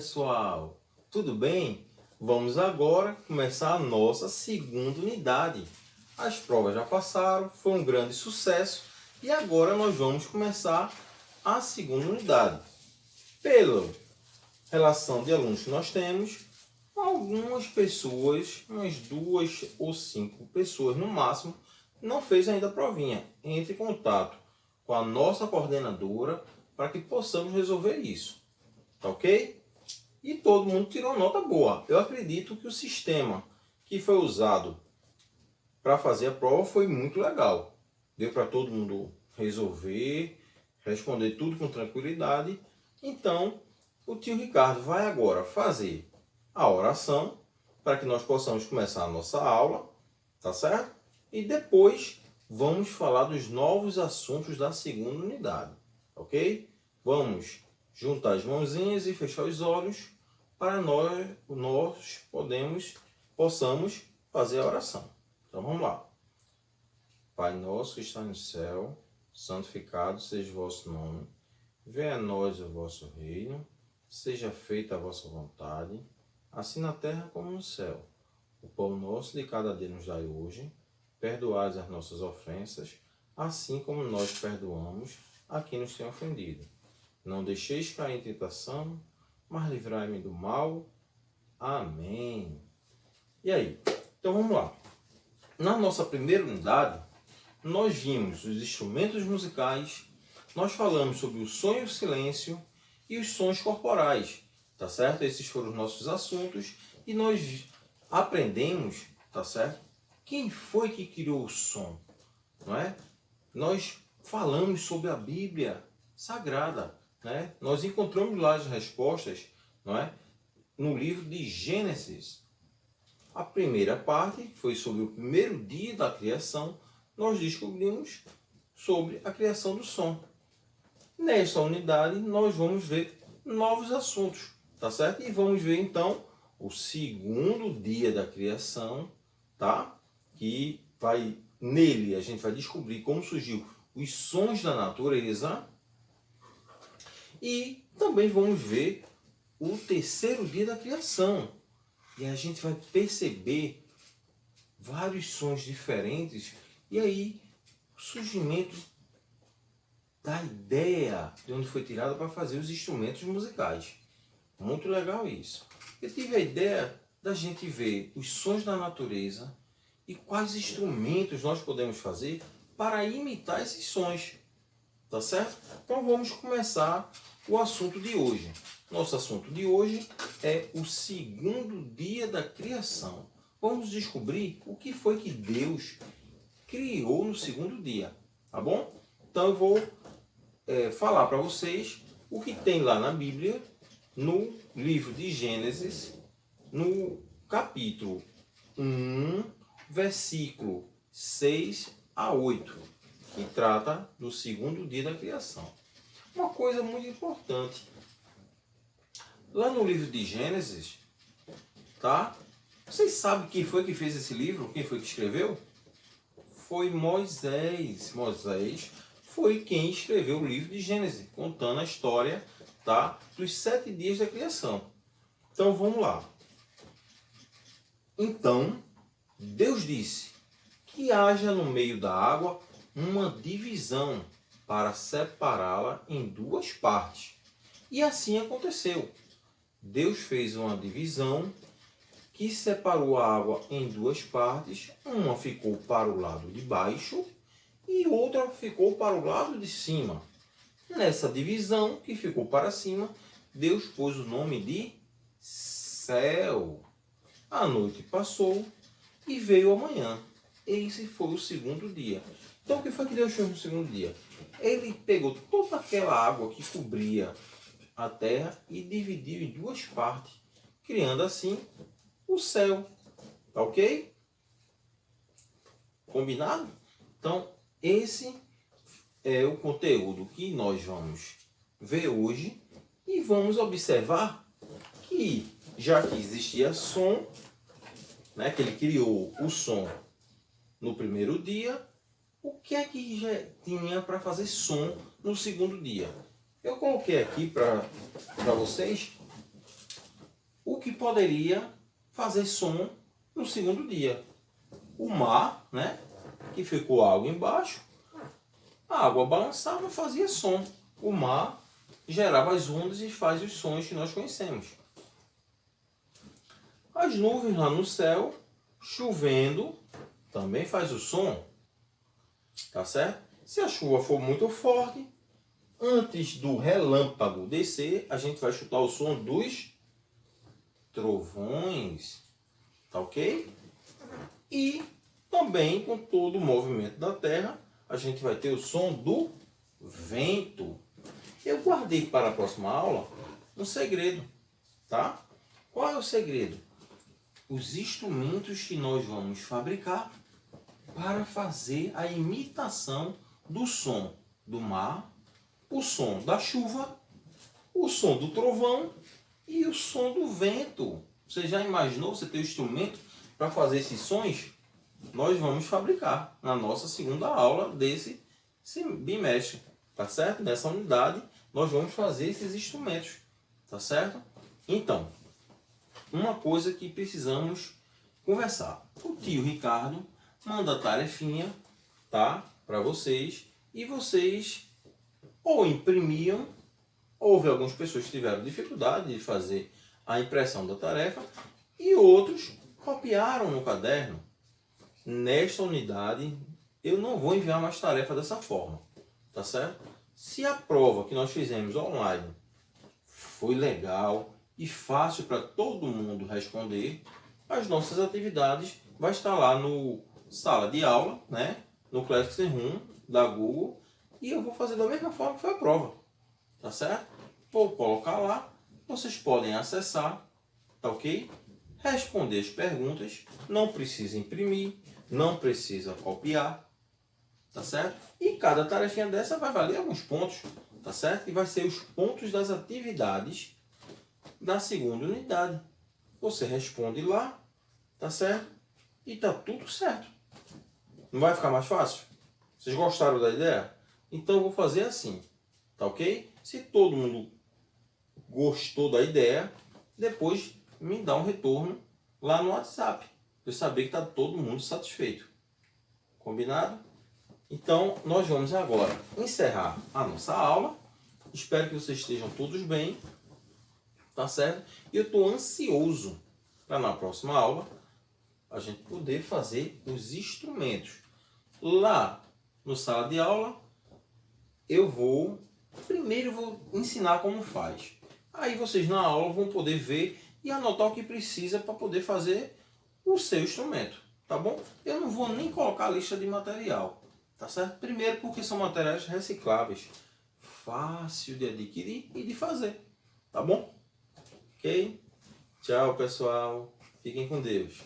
pessoal, tudo bem? Vamos agora começar a nossa segunda unidade. As provas já passaram, foi um grande sucesso e agora nós vamos começar a segunda unidade. Pela relação de alunos que nós temos, algumas pessoas, umas 2 ou 5 pessoas no máximo, não fez ainda a provinha. Entre em contato com a nossa coordenadora para que possamos resolver isso. Tá ok? E todo mundo tirou nota boa. Eu acredito que o sistema que foi usado para fazer a prova foi muito legal. Deu para todo mundo resolver, responder tudo com tranquilidade. Então, o tio Ricardo vai agora fazer a oração para que nós possamos começar a nossa aula, tá certo? E depois vamos falar dos novos assuntos da segunda unidade, ok? Vamos juntar as mãozinhas e fechar os olhos para nós possamos fazer a oração. Então vamos lá. Pai nosso que está no céu, santificado seja o vosso nome. Venha a nós o vosso reino, seja feita a vossa vontade, assim na terra como no céu. O pão nosso de cada dia nos dai hoje. Perdoai as nossas ofensas, assim como nós perdoamos a quem nos tem ofendido. Não deixeis cair em tentação, mas livrai-me do mal. Amém. E aí? Então vamos lá. Na nossa primeira unidade, nós vimos os instrumentos musicais, nós falamos sobre o som e o silêncio e os sons corporais, tá certo? Esses foram os nossos assuntos e nós aprendemos, tá certo? Quem foi que criou o som, não é? Nós falamos sobre a Bíblia Sagrada, né? Nós encontramos lá as respostas, não é? No livro de Gênesis. A primeira parte foi sobre o primeiro dia da criação. Nós descobrimos sobre a criação do som. Nesta unidade, nós vamos ver novos assuntos, tá certo? E vamos ver, então, o segundo dia da criação, tá? Que nele a gente vai descobrir como surgiu os sons da natureza. E também vamos ver o terceiro dia da criação. E a gente vai perceber vários sons diferentes. E aí, o surgimento da ideia de onde foi tirada para fazer os instrumentos musicais. Muito legal isso. Eu tive a ideia da gente ver os sons da natureza e quais instrumentos nós podemos fazer para imitar esses sons. Tá certo? Então vamos começar o assunto de hoje. Nosso assunto de hoje é o segundo dia da criação. Vamos descobrir o que foi que Deus criou no segundo dia. Tá bom? Então eu vou falar para vocês o que tem lá na Bíblia, no livro de Gênesis, no capítulo 1, versículo 6 a 8, que trata do segundo dia da criação. Uma coisa muito importante. Lá no livro de Gênesis, tá? Vocês sabem quem foi que fez esse livro? Quem foi que escreveu? Foi Moisés. Moisés foi quem escreveu o livro de Gênesis, contando a história, tá, dos 7 dias da criação. Então vamos lá. Então, Deus disse que haja no meio da água uma divisão para separá-la em 2 partes. E assim aconteceu. Deus fez uma divisão que separou a água em 2 partes. Uma ficou para o lado de baixo e outra ficou para o lado de cima. Nessa divisão que ficou para cima, Deus pôs o nome de céu. A noite passou e veio a manhã. Esse foi o segundo dia. Então o que foi que Deus fez no segundo dia? Ele pegou toda aquela água que cobria a terra e dividiu em 2 partes, criando assim o céu. Tá ok? Combinado? Então, esse é o conteúdo que nós vamos ver hoje e vamos observar que, já que existia som, né, que ele criou o som no primeiro dia, o que é que já tinha para fazer som no segundo dia? Eu coloquei aqui para vocês que poderia fazer som no segundo dia? O mar, né? Que ficou água embaixo, a água balançava e fazia som. O mar gerava as ondas e faz os sons que nós conhecemos. As nuvens lá no céu, chovendo, também faz o som. Tá certo? Se a chuva for muito forte, antes do relâmpago descer, a gente vai escutar o som dos trovões. Tá ok? E também, com todo o movimento da Terra, a gente vai ter o som do vento. Eu guardei para a próxima aula um segredo, tá? Qual é o segredo? Os instrumentos que nós vamos fabricar para fazer a imitação do som do mar, o som da chuva, o som do trovão e o som do vento. Você já imaginou você ter um instrumento para fazer esses sons? Nós vamos fabricar na nossa segunda aula desse bimestre, tá certo? Nessa unidade nós vamos fazer esses instrumentos, tá certo? Então, uma coisa que precisamos conversar. O tio Ricardo manda a tarefinha, tá? Para vocês, e vocês ou imprimiam, houve algumas pessoas que tiveram dificuldade de fazer a impressão da tarefa e outros copiaram no caderno. Nesta unidade eu não vou enviar mais tarefa dessa forma, tá certo? Se a prova que nós fizemos online foi legal e fácil para todo mundo responder, as nossas atividades vai estar lá no sala de aula, né? No Classroom da Google, e eu vou fazer da mesma forma que foi a prova, tá certo? Vou colocar lá, vocês podem acessar, tá ok? Responder as perguntas, não precisa imprimir, não precisa copiar, tá certo? E cada tarefinha dessa vai valer alguns pontos, tá certo? E vai ser os pontos das atividades da segunda unidade. Você responde lá, tá certo? E tá tudo certo. Não vai ficar mais fácil? Vocês gostaram da ideia? Então eu vou fazer assim, tá ok? Se todo mundo gostou da ideia, depois me dá um retorno lá no WhatsApp, para eu saber que está todo mundo satisfeito. Combinado? Então nós vamos agora encerrar a nossa aula. Espero que vocês estejam todos bem, tá certo? E eu estou ansioso para na próxima aula a gente poder fazer os instrumentos. Lá no sala de aula primeiro eu vou ensinar como faz. Aí vocês na aula vão poder ver e anotar o que precisa para poder fazer o seu instrumento, tá bom? Eu não vou nem colocar a lista de material, tá certo? Primeiro porque são materiais recicláveis, fácil de adquirir e de fazer, tá bom? Ok? Tchau, pessoal. Fiquem com Deus.